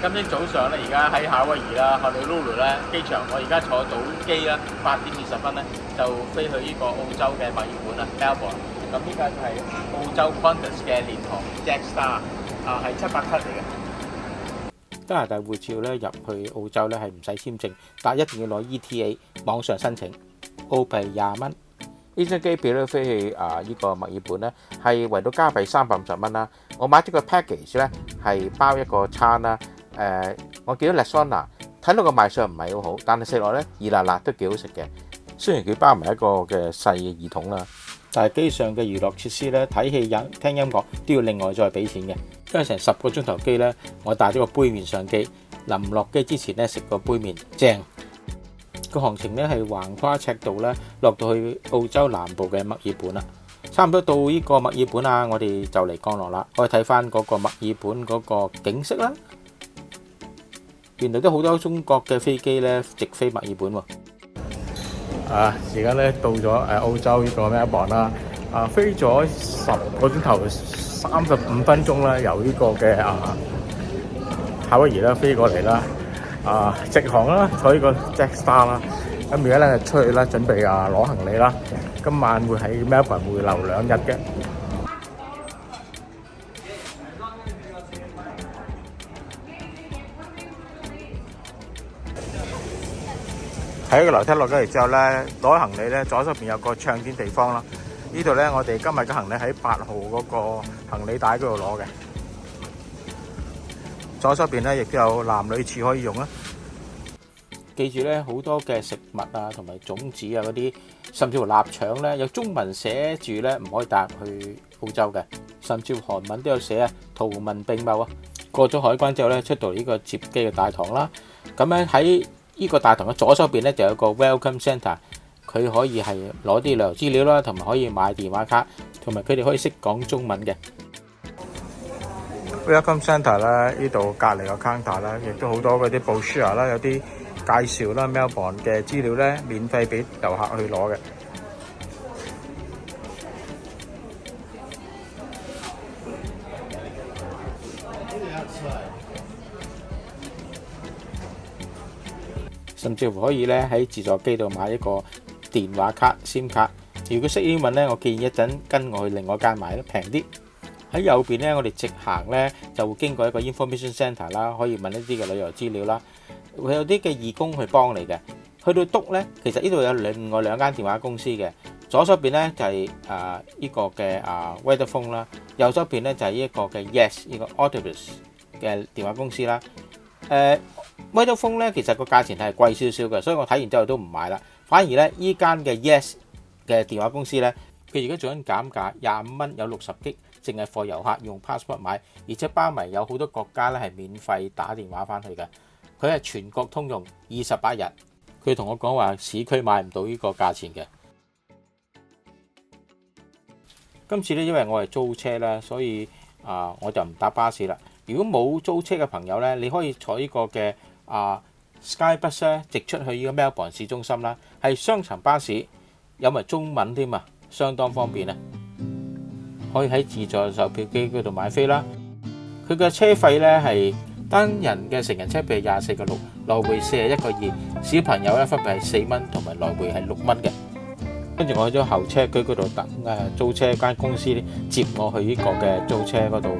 今天早上咧，而家喺夏威夷啦，Honolulu 咧機場，我而家坐早機啦，8點20分咧就飛去呢個澳洲嘅墨爾本啊 ，Melbourne。咁呢架就係澳洲 Qantas 嘅廉航 Jetstar 啊，係787嚟嘅。加拿大護照咧入去澳洲咧係唔使簽證，但係一定要攞 ETA 網上申請，澳幣20蚊。呢張機票咧飛去呢個墨爾本咧係為到加幣350蚊啦。我買咗個 package 咧係包一個餐啦。我見到 Lasagna 睇到個賣相唔係好好，但係食落咧熱辣辣都幾好食嘅。雖然佢包埋一個嘅細嘅耳筒啦，但係機上嘅娛樂設施咧睇戲聽音樂都要另外再俾錢嘅。因為成10個鐘頭機咧，我帶咗個杯麵上機，臨落機之前咧食個杯麵正。個行程咧係橫跨赤道咧，落到去澳洲南部嘅墨爾本啦。差唔多到呢個墨爾本啊，我哋就嚟降落啦。可以睇翻嗰個墨爾本嗰個景色啦。原來都好多中國嘅飛機咧直飛墨爾本喎。而家咧到咗澳洲呢個 Melbourne 啦，飛咗10個鐘頭35分鐘啦，由呢個嘅夏威夷啦飛過嚟啦，直航啦，坐呢個 Jetstar 啦。咁而家咧出去啦，準備攞行李啦。今晚會喺 Melbourne 會留2日嘅。喺個樓梯落咗嚟之後咧，攞行李咧，左手邊有個唱片地方啦。呢度咧，我哋今日嘅行李喺8號嗰個行李帶嗰度攞嘅。左手邊咧亦都有男女廁可以用啦。記住咧，好多嘅食物啊，同埋種子啊嗰啲，甚至乎臘腸咧，有中文寫住咧，唔可以帶入去澳洲嘅。甚至乎韓文都有寫啊，圖文並茂啊。過咗海關之後咧，出到呢個接機嘅大堂啦。咁咧喺呢個大堂嘅左手邊咧就有個 Welcome Centre， 佢可以係攞啲旅遊資料啦，同埋可以買電話卡，同埋佢哋可以識講中文嘅。Welcome Centre 啦，呢度隔離個 counter 啦，亦都好多嗰啲 brochure 啦，有啲介紹啦 Melbourne 嘅資料咧，免費俾遊客去攞嘅。甚至乎可以咧喺自助機度買一個電話卡 SIM 卡。如果識英文咧，我建議一陣跟我去另外一間買咯，平啲。喺右邊咧，我哋直行咧就會經過一個 information centre 啦，可以問一啲嘅旅遊資料啦。會有啲嘅義工去幫你嘅。去到篤咧，其實呢度有另外2間電話公司嘅。左手邊咧就係呢個嘅Vodafone 啦，右手邊咧就係呢一個嘅 Yes 呢個 Optus 嘅電話公司啦。Vodafone 咧其實個價錢係貴少少嘅，所以我睇完之後都唔買啦。反而咧依間嘅 Yes 嘅電話公司咧，佢而家做緊減價，25蚊有60 G， 淨係貨遊客用 passport 買，而且包埋有好多國家咧係免費打電話翻去嘅。佢係全國通用28日。佢同我講話市區買唔到呢個價錢嘅。今次咧因為我係租車啦，所以我就唔搭巴士啦。如果冇租車嘅朋友咧，你可以坐呢個嘅Skybus 咧，直出去呢個 Melbourne 市中心啦，係雙層巴士，有埋中文添啊，相當方便啊！可以喺自助售票機嗰度買飛啦。佢嘅車費咧係單人嘅成人車費24.6，來回41.2，小朋友咧分別係4蚊，同埋來回係6蚊嘅。跟住我去咗候車區嗰度等租車間公司接我去呢個嘅租車嗰度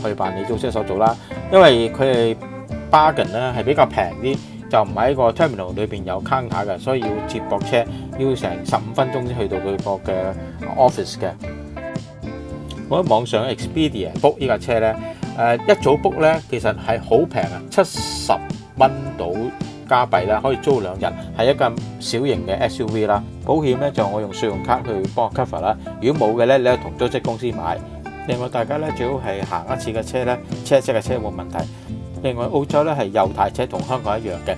去辦理租車手續啦。因為佢係 bargain 咧係比較平啲，就唔喺個 terminal 裏邊有 counter 嘅，所以要接駁車要成15分鐘先去到佢個嘅 office 嘅。我喺網上 Expedia book 呢架車咧，一早 book 咧其實係好平啊，70蚊到加幣啦，可以租2日，係一架小型嘅 SUV 啦。保險咧就我用信用卡去幫我 cover 啦。如果冇嘅咧，你係同租車公司買。另外大家咧最好係行一次嘅車咧，車一車嘅車冇問題。另外澳洲咧係右軚車同香港一樣嘅，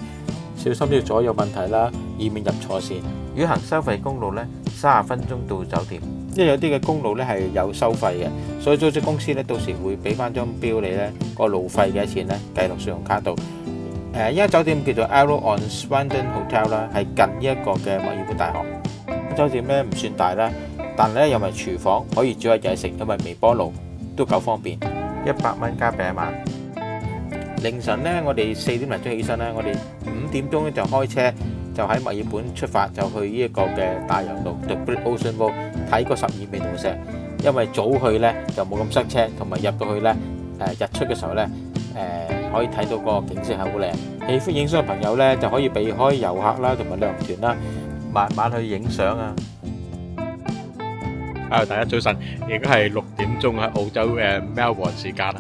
小心啲左右問題啦，以免入錯線。如果行收費公路咧，30分鐘到酒店。因為有啲嘅公路咧係有收費嘅，所以租車公司咧到時會俾翻張表你咧，個路費幾多錢咧計落信用卡度。依間酒店叫做 Arrow on Swindon Hotel 啦，係近呢一個嘅墨爾本大學。酒店咧唔算大啦，但係咧有埋廚房，可以煮下嘢食，有埋微波爐，都夠方便。100蚊加幣一晚。凌晨咧，我哋4點零鐘起身咧，我哋5點鐘咧就開車，就喺墨爾本出發，就去呢一個嘅大洋路 The Great Ocean Road 睇個12面島石。因為早去咧就冇咁塞車，同埋入到去咧日出嘅時候咧可以睇到個景色係好靚。喜歡影相嘅朋友咧就可以避開遊客啦，同埋旅行團啦，慢慢去影相啊！大家早晨，而家係6點鐘喺澳洲嘅 Melbourne 時間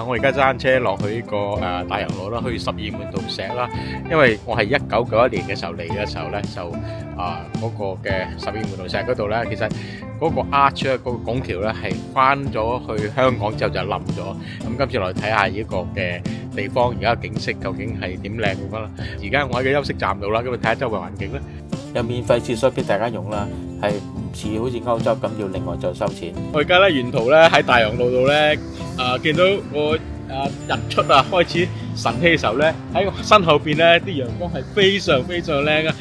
我而家揸車落去呢個大洋路啦，去12門徒石啦。因為我係1991年嘅時候嚟嘅時候咧，就嗰個嘅12門徒石嗰度咧，其實嗰個 arch 嗰個拱橋咧係翻咗去香港之後就冧咗。咁今次落去睇下呢個嘅地方，而家景色究竟係點靚咁啦。而家我喺個休息站度啦，咁啊睇下周圍環境啦。有免費廁所俾大家用啦，係唔似好似歐洲咁要另外再收錢。我而家咧沿途咧喺大洋路度咧，見到個日出開始晨曦嘅時候咧，喺身後邊咧啲陽光係非常非常靚啊！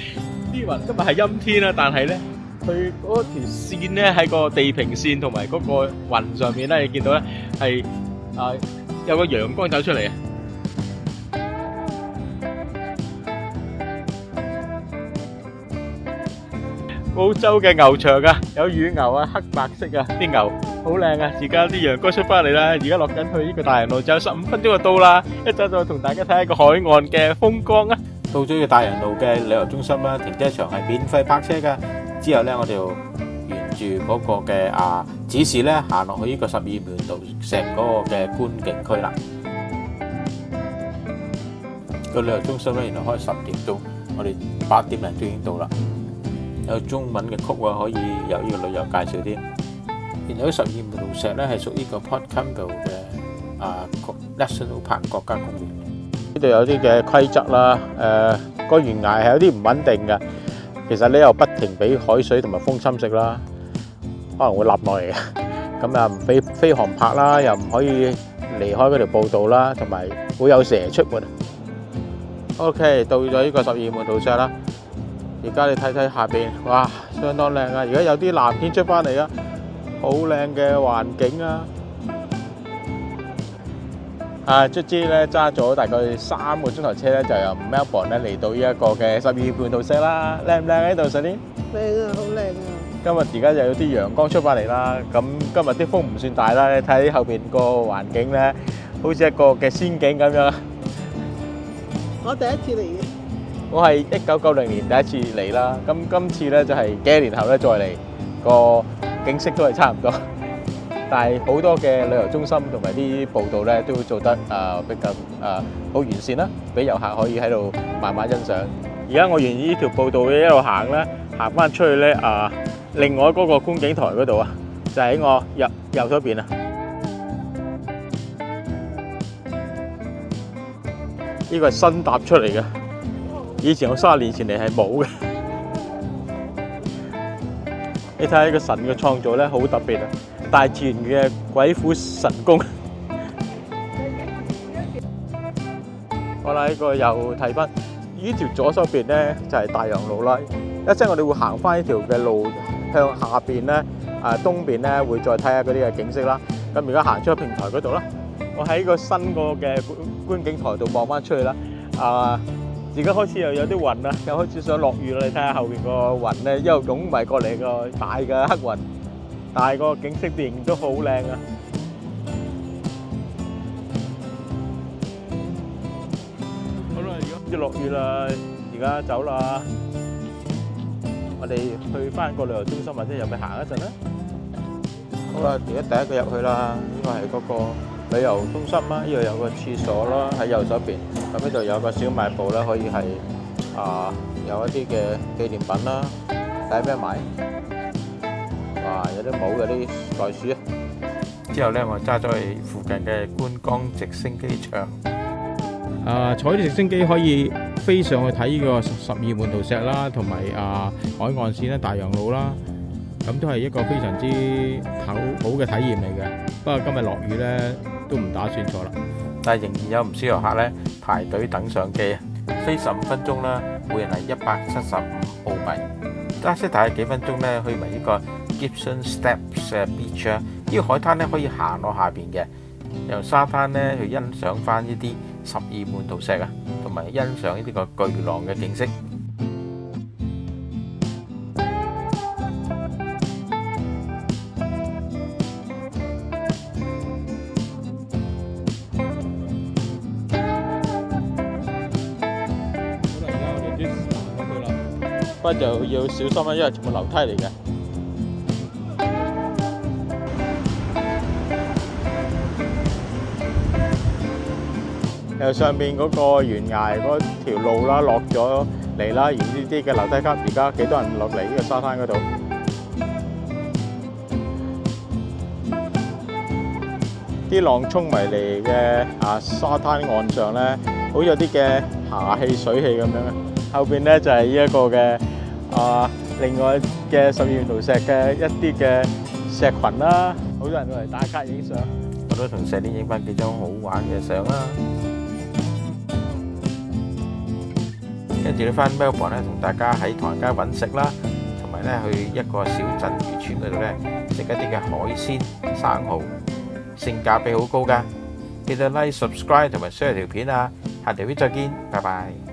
啲雲今日係陰天啦，但係咧佢嗰條線咧喺個地平線同埋嗰個雲上面咧，你見到咧係有個陽光走出嚟啊！澳洲嘅牛場有乳牛黑白色啲牛好靚而家啲陽光出翻嚟啦，而家落緊去呢個大洋路，就有15分鐘就到啦。一陣就同大家睇下個海岸嘅風光啊！到咗個大洋路嘅旅遊中心啦，停車場係免費泊車噶。之後咧，我哋就沿住嗰個嘅指示咧行落去呢個12門徒石嗰個嘅觀景區啦。個旅遊中心咧原來開10點鐘，我哋8點零鐘已經到啦。有中文嘅曲可以有呢個旅遊介紹添。然後12門徒石咧係屬於個 Port Campbell 嘅National Park 國家公園。呢度有啲嘅規則啦，個懸崖係有啲唔穩定嘅。其實你又不停俾海水同埋風侵蝕啦，可能會冧落嚟嘅。咁啊唔俾飛航拍啦，又唔可以離開嗰條步道啦，同埋會有蛇出沒。OK， 到咗呢個12門徒石啦。而家你睇睇下邊，哇，相當靚啊！而家有啲藍天出翻嚟啊，好靚嘅環境啊！卒之咧揸咗大概3個鐘頭車咧，就由 Melbourne 咧嚟到呢一個嘅12門徒石啦。靚唔靚喺度，Sunny？靚啊，好靚啊！今日而家就有啲陽光出翻嚟啦。咁今日啲風唔算大啦，你睇後邊個環境咧，好似一個嘅仙境咁樣。我第一次嚟嘅。我係1990年第一次嚟啦，咁今次咧就係幾年後咧再嚟，個景色都係差唔多，但係好多嘅旅遊中心同埋啲步道咧都做得比較好完善啦，俾遊客可以喺度慢慢欣賞。而家我沿呢條步道一路行咧，行翻出去咧另外嗰個觀景台嗰度啊，就喺我右手邊啊。呢個係新搭出嚟嘅。以前我30年前嚟係冇嘅，你睇下呢個神嘅創造咧，好特別啊！大自然嘅鬼斧神工。好啦，呢個又睇翻呢條左手邊咧就係大洋路啦。一陣我哋會行翻呢條嘅路向下邊咧，東邊咧會再睇下嗰啲嘅景色啦。咁而家行出去平台嗰度啦，我喺個新個嘅觀景台度望翻出去啦。而家開始又有啲雲啦，又開始想落雨啦。你睇下後邊個雲咧，一路湧埋過嚟個大嘅黑雲，但係個景色仍然都好靚啊！好啦，而家要落雨啦，而家走啦。我哋去翻個旅遊中心或者入去行一陣啦。好啦，而家第一個入去啦，呢個係嗰個旅遊中心啦，呢度有個廁所啦，喺右手邊。咁呢度有個小賣部啦，可以係有一啲嘅紀念品啦，睇咩買？哇，有啲帽，有啲袋鼠啊！之後咧，我揸咗去附近嘅觀光直升機場。坐啲直升機可以飛上去睇呢個12門徒石啦，同埋海岸線啦、大洋路啦，咁都係一個非常之好嘅體驗嚟嘅。不過今日落雨咧，都唔打算坐啦。但係仍然有唔少遊客咧排隊等上機，飛15分鐘啦，每人係175澳幣。揸車大概幾分鐘咧，去埋呢個 Gibson Steps Beach 呢個海灘咧可以行落下邊嘅，由沙灘咧去欣賞翻呢啲十二門徒石啊，同埋欣賞呢啲個巨浪嘅景色。不過就要小心啦，因為全部樓梯嚟嘅。由上邊嗰個懸崖嗰條路啦，落咗嚟啦，而呢啲嘅樓梯級，而家幾多人落嚟呢個沙灘嗰度？啲浪衝埋嚟嘅沙灘岸上咧，好有啲嘅霞氣水氣咁樣啊！後邊咧就係呢一個嘅另外嘅十二門徒石嘅一啲嘅石群啦，好多人過嚟打卡影相。我都同石啲影翻幾張好玩嘅相啦。跟住咧翻 Melbourne 咧，同大家喺唐人街揾食啦，同埋咧去一個小鎮漁村嗰度咧食一啲嘅海鮮生蠔，性價比好高㗎。記得 like、subscribe 同埋 share 條片啊！下條片再見，拜拜。